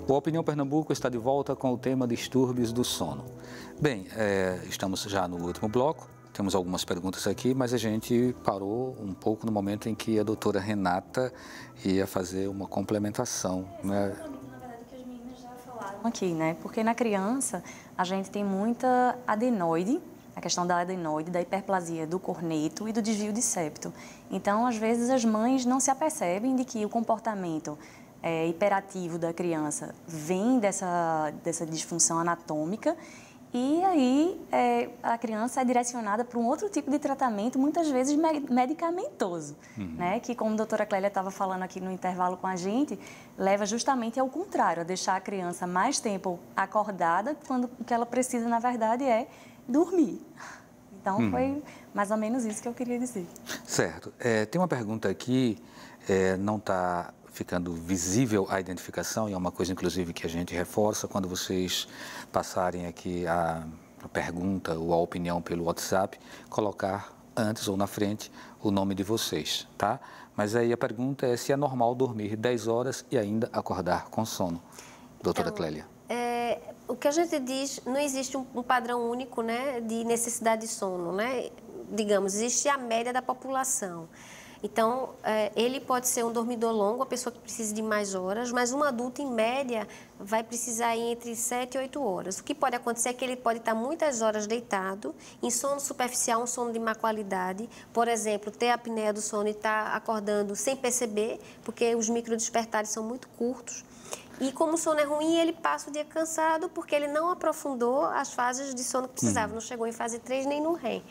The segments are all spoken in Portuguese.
O Opinião Pernambuco está de volta com o tema distúrbios do sono. Bem, estamos já no último bloco, temos algumas perguntas aqui, mas a gente parou um pouco no momento em que a doutora Renata ia fazer uma complementação, né? Aqui, né? Porque na criança a gente tem muita adenoide, a questão da adenoide, da hiperplasia do corneto e do desvio de septo. Então, às vezes, as mães não se apercebem de que o comportamento hiperativo da criança vem dessa disfunção anatômica e aí a criança é direcionada para um outro tipo de tratamento, muitas vezes medicamentoso, né? Que, como a doutora Clélia estava falando aqui no intervalo com a gente, leva justamente ao contrário, a deixar a criança mais tempo acordada, quando o que ela precisa, na verdade, é dormir. Então, foi mais ou menos isso que eu queria dizer. Certo. Tem uma pergunta aqui, não está ficando visível a identificação, e é uma coisa, inclusive, que a gente reforça quando vocês passarem aqui a pergunta ou a opinião pelo WhatsApp, colocar antes ou na frente o nome de vocês, tá? Mas aí a pergunta é se é normal dormir 10 horas e ainda acordar com sono. Doutora Clélia. O que a gente diz, não existe um padrão único, né, de necessidade de sono, né? Digamos, existe a média da população. Então, ele pode ser um dormidor longo, a pessoa que precisa de mais horas, mas um adulto, em média, vai precisar ir entre 7 e 8 horas. O que pode acontecer é que ele pode estar muitas horas deitado, em sono superficial, um sono de má qualidade. Por exemplo, ter a apneia do sono e estar acordando sem perceber, porque os microdespertares são muito curtos. E como o sono é ruim, ele passa o dia cansado porque ele não aprofundou as fases de sono que precisava. Não chegou em fase 3 nem no REM.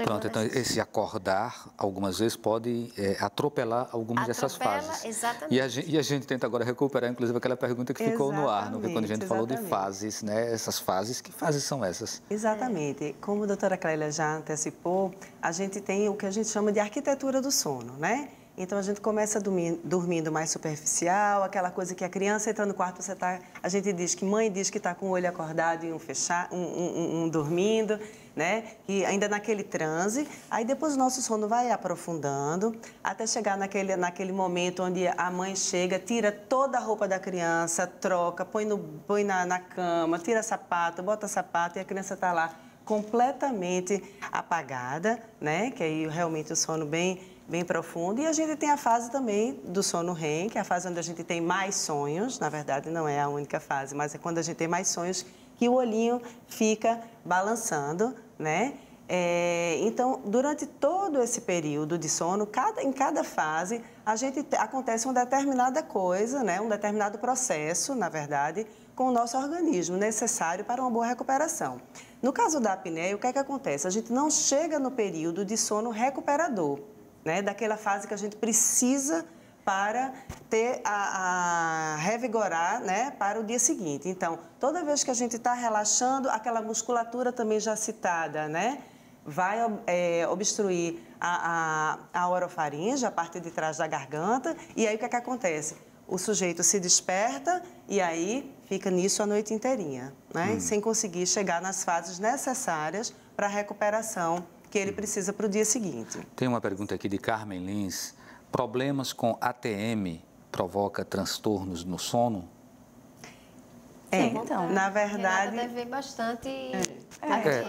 Pronto, então esse acordar, algumas vezes, pode atropelar algumas dessas fases. Exatamente. E a gente tenta agora recuperar, inclusive, aquela pergunta que ficou no ar, não? Quando a gente falou de fases, né? Essas fases, que fases são essas? Exatamente. Como a doutora Clélia já antecipou, a gente tem o que a gente chama de arquitetura do sono, né? Então, a gente começa dormindo mais superficial, aquela coisa que a criança entra no quarto, a gente diz que mãe diz que está com o olho acordado e um dormindo, né? E ainda naquele transe. Aí, depois o nosso sono vai aprofundando, até chegar naquele momento onde a mãe chega, tira toda a roupa da criança, troca, põe na cama, tira sapato, bota sapato e a criança está lá completamente apagada, né? Que aí, realmente, o sono bem profundo. E a gente tem a fase também do sono REM, que é a fase onde a gente tem mais sonhos. Na verdade, não é a única fase, mas é quando a gente tem mais sonhos que o olhinho fica balançando, né? Então, durante todo esse período de sono, em cada fase, acontece uma determinada coisa, né? Um determinado processo, na verdade, com o nosso organismo, necessário para uma boa recuperação. No caso da apneia, o que é que acontece? A gente não chega no período de sono recuperador, né, daquela fase que a gente precisa para ter revigorar, né, para o dia seguinte. Então, toda vez que a gente está relaxando, aquela musculatura também já citada, né, vai obstruir a orofaringe, a parte de trás da garganta, e aí o que é que acontece? O sujeito se desperta e aí fica nisso a noite inteirinha, né, sem conseguir chegar nas fases necessárias para a recuperação que ele precisa para o dia seguinte. Tem uma pergunta aqui de Carmen Lins. Problemas com ATM provoca transtornos no sono? Então, na verdade, deve ver bastante.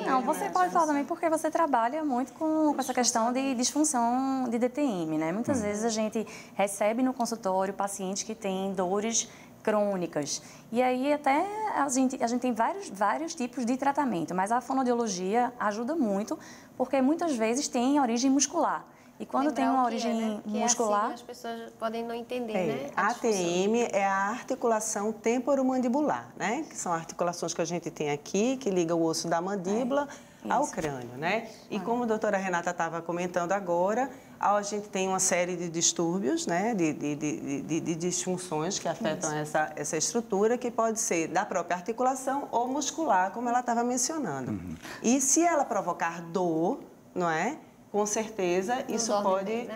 Não, você pode falar também porque você trabalha muito com essa questão de disfunção de DTM, né? Muitas vezes a gente recebe no consultório pacientes que têm dores crônicas. E aí até a gente tem vários tipos de tratamento, mas a fonoaudiologia ajuda muito, porque muitas vezes tem origem muscular. E quando tem uma origem muscular... as pessoas podem não entender, né? A ATM é a articulação temporomandibular, né? Que são articulações que a gente tem aqui, que liga o osso da mandíbula ao crânio, né? E como a doutora Renata estava comentando agora, a gente tem uma série de distúrbios, né? De disfunções que afetam essa estrutura, que pode ser da própria articulação ou muscular, como ela estava mencionando. E se ela provocar dor, não é? Com certeza, isso pode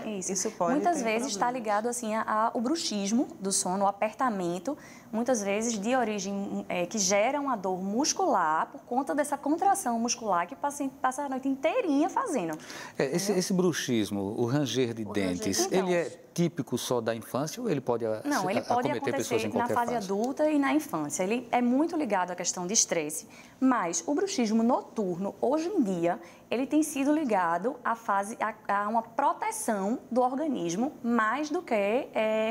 muitas vezes está ligado assim ao bruxismo do sono, o apertamento, muitas vezes de origem que gera uma dor muscular por conta dessa contração muscular que o paciente passa a noite inteirinha fazendo. Esse bruxismo, o ranger de dentes, ele é típico só da infância ou ele pode Não, ele pode acometer pessoas em acontecer na qualquer fase fase? adulta e na infância. Ele é muito ligado à questão de estresse, mas o bruxismo noturno, hoje em dia, ele tem sido ligado a uma proteção do organismo mais do que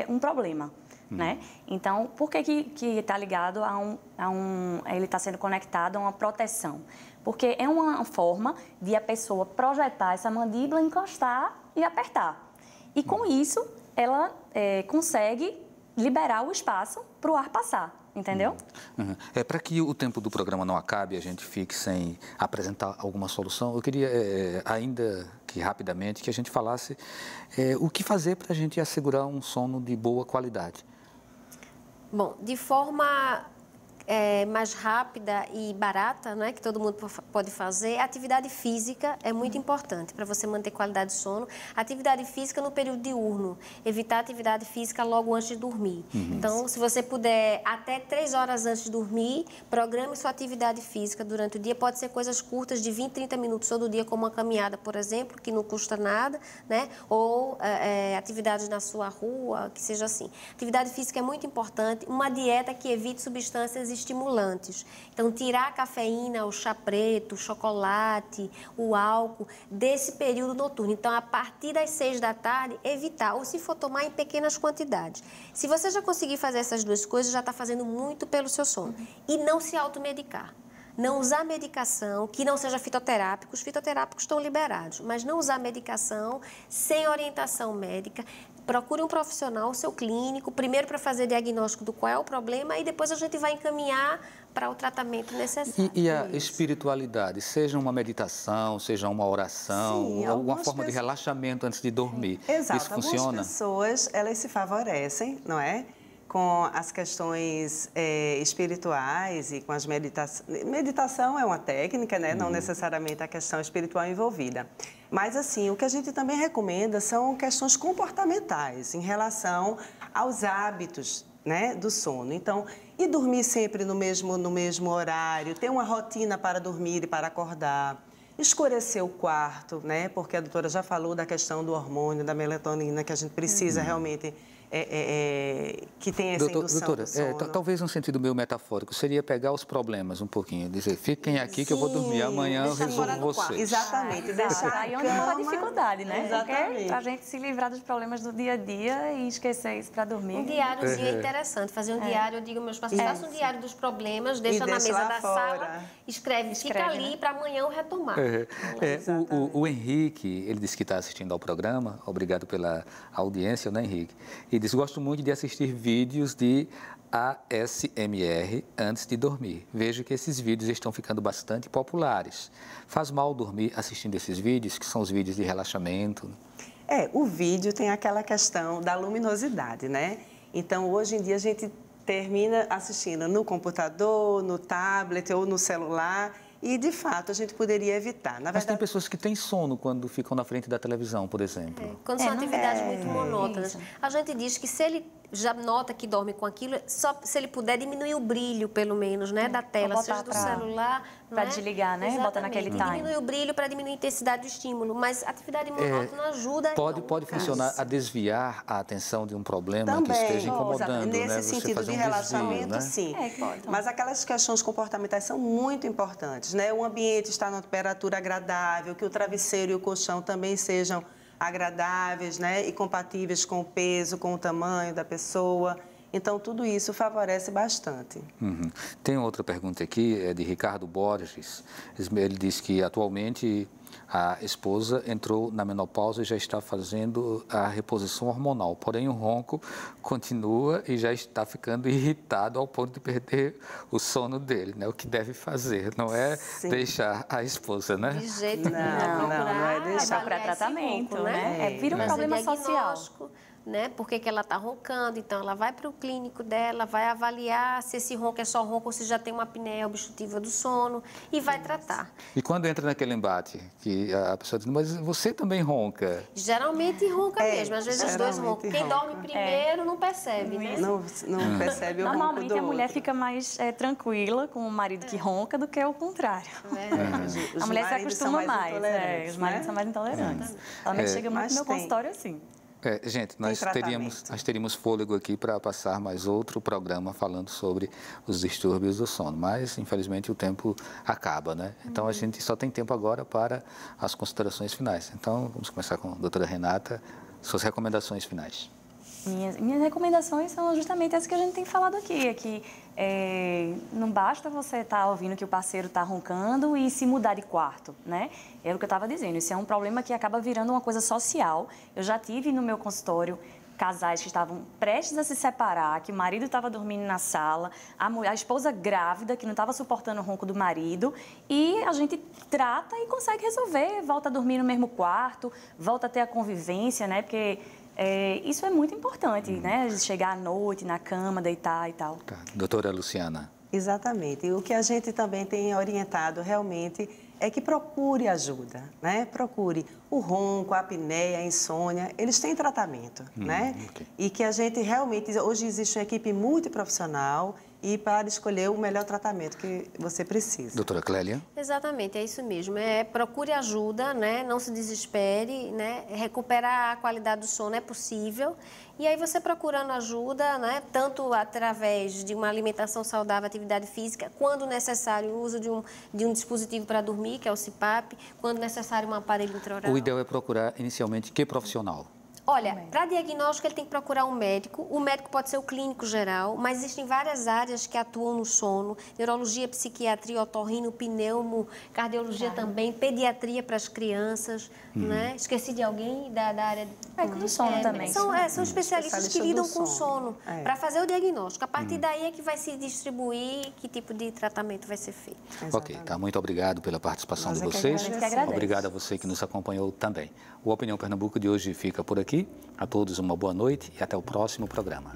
um problema. Né? Então, por que está ligado ele está sendo conectado a uma proteção? Porque é uma forma de a pessoa projetar essa mandíbula, encostar e apertar. E com isso, ela consegue liberar o espaço para o ar passar, entendeu? Para que o tempo do programa não acabe, a gente fique sem apresentar alguma solução, eu queria, ainda que rapidamente, que a gente falasse o que fazer para a gente assegurar um sono de boa qualidade. Bom, de forma mais rápida e barata, né, que todo mundo pode fazer, a atividade física é muito importante para você manter qualidade de sono. Atividade física no período diurno, evitar atividade física logo antes de dormir. Então, se você puder, até 3 horas antes de dormir, programe sua atividade física durante o dia. Pode ser coisas curtas de 20, 30 minutos todo dia, como uma caminhada, por exemplo, que não custa nada, né? Ou atividades na sua rua, que seja assim. Atividade física é muito importante. Uma dieta que evite substâncias estimulantes. Então, tirar a cafeína, o chá preto, o chocolate, o álcool desse período noturno. Então, a partir das 6 da tarde, evitar, ou se for tomar em pequenas quantidades. Se você já conseguir fazer essas duas coisas, já está fazendo muito pelo seu sono. E não se automedicar. Não usar medicação que não seja fitoterápico. Os fitoterápicos estão liberados, mas não usar medicação sem orientação médica. Procure um profissional, seu clínico, primeiro para fazer diagnóstico do qual é o problema e depois a gente vai encaminhar para o tratamento necessário. E a espiritualidade, seja uma meditação, seja uma oração, Sim, alguma forma de relaxamento antes de dormir. Exato. Isso funciona? Algumas pessoas, elas se favorecem, não é? Com as questões espirituais e com as meditações. Meditação é uma técnica, né? Não necessariamente a questão espiritual envolvida. Mas, assim, o que a gente também recomenda são questões comportamentais em relação aos hábitos, né, do sono. Então, e dormir sempre no mesmo horário, ter uma rotina para dormir e para acordar. Escurecer o quarto, né? Porque a doutora já falou da questão do hormônio, da melatonina, que a gente precisa realmente que tenha essa indução doutora, do sono. talvez um sentido meio metafórico, seria pegar os problemas um pouquinho, dizer, fiquem aqui que eu vou dormir, amanhã eu resolvo vocês. Exatamente, deixar Aí onde está a dificuldade, né? Exatamente. Para a gente se livrar dos problemas do dia a dia e esquecer isso para dormir. Um diáriozinho é interessante. Fazer um diário, eu digo aos meus pacientes, faça um diário dos problemas, deixa na mesa da sala, escreve, fica ali para amanhã eu retomar. O Henrique, ele disse que está assistindo ao programa, obrigado pela audiência, né, Henrique? E diz, gosto muito de assistir vídeos de ASMR antes de dormir. Vejo que esses vídeos estão ficando bastante populares. Faz mal dormir assistindo esses vídeos, que são os vídeos de relaxamento? O vídeo tem aquela questão da luminosidade, né? Então, hoje em dia, a gente termina assistindo no computador, no tablet ou no celular. E, de fato, a gente poderia evitar. Na verdade, mas tem pessoas que têm sono quando ficam na frente da televisão, por exemplo. Quando são atividades muito monótonas. A gente diz que se ele já nota que dorme com aquilo, só se ele puder diminuir o brilho, pelo menos, né, da tela, seja do celular. Para desligar, né? Bota naquele time. Diminuir o brilho para diminuir a intensidade do estímulo. Mas atividade monótona ajuda. Pode funcionar a desviar a atenção de um problema também, que esteja incomodando, nesse né? sentido de relaxamento, né? Sim. Pode. Mas aquelas questões comportamentais são muito importantes, né? O ambiente está numa temperatura agradável, que o travesseiro e o colchão também sejam agradáveis, né? E compatíveis com o peso, com o tamanho da pessoa. Então, tudo isso favorece bastante. Tem outra pergunta aqui, é de Ricardo Borges. Ele diz que, atualmente, a esposa entrou na menopausa e já está fazendo a reposição hormonal. Porém, o ronco continua e já está ficando irritado ao ponto de perder o sono dele, né? O que deve fazer, não é deixar a esposa, né? De jeito nenhum. Não é deixar. Procurar tratamento, ronco, né? Vira um problema social. Né? Por que ela está roncando? Então, ela vai para o clínico dela, vai avaliar se esse ronco é só ronco ou se já tem uma apneia obstrutiva do sono e vai tratar. E quando entra naquele embate, que a pessoa diz, mas você também ronca? Geralmente ronca mesmo, às vezes os dois roncam. Quem dorme primeiro não percebe, né? Não percebe o ronco do Normalmente a mulher outro. fica mais tranquila com o marido que ronca do que o contrário. A mulher se acostuma mais. Os maridos são mais intolerantes. Ela chega muito no meu consultório assim. Gente, nós teríamos fôlego aqui para passar mais outro programa falando sobre os distúrbios do sono, mas infelizmente o tempo acaba, né? Então a gente só tem tempo agora para as considerações finais. Então vamos começar com a doutora Renata, suas recomendações finais. Minhas recomendações são justamente essas que a gente tem falado aqui, é que não basta você estar ouvindo que o parceiro está roncando e se mudar de quarto, né? É o que eu estava dizendo, isso é um problema que acaba virando uma coisa social. Eu já tive no meu consultório casais que estavam prestes a se separar, que o marido estava dormindo na sala, a esposa grávida, que não estava suportando o ronco do marido, e a gente trata e consegue resolver, volta a dormir no mesmo quarto, volta a ter a convivência, né? Porque isso é muito importante, né? Chegar à noite, na cama, deitar e tal. Tá. Doutora Luciana. Exatamente. E o que a gente também tem orientado realmente é que procure ajuda, né? Procure o ronco, a apneia, a insônia, eles têm tratamento, né? Okay. E que a gente realmente, hoje existe uma equipe multiprofissional e para escolher o melhor tratamento que você precisa. Doutora Clélia? Exatamente, é isso mesmo. Procure ajuda, né? Não se desespere, né? Recuperar a qualidade do sono é possível. E aí você procurando ajuda, né? Tanto através de uma alimentação saudável, atividade física, quando necessário o uso de um dispositivo para dormir, que é o CPAP, quando necessário um aparelho intraoral. O ideal é procurar inicialmente que profissional? Olha, para diagnóstico ele tem que procurar um médico. O médico pode ser o clínico geral, mas existem várias áreas que atuam no sono. Neurologia, psiquiatria, otorrino, pneumo, cardiologia também, pediatria para as crianças, né? Esqueci de alguém da área... do sono também. São especialistas que lidam com sono para fazer o diagnóstico. A partir daí é que vai se distribuir que tipo de tratamento vai ser feito. Ok, tá. Muito obrigado pela participação de vocês. Obrigado a você que nos acompanhou também. O Opinião Pernambuco de hoje fica por aqui. A todos uma boa noite e até o próximo programa.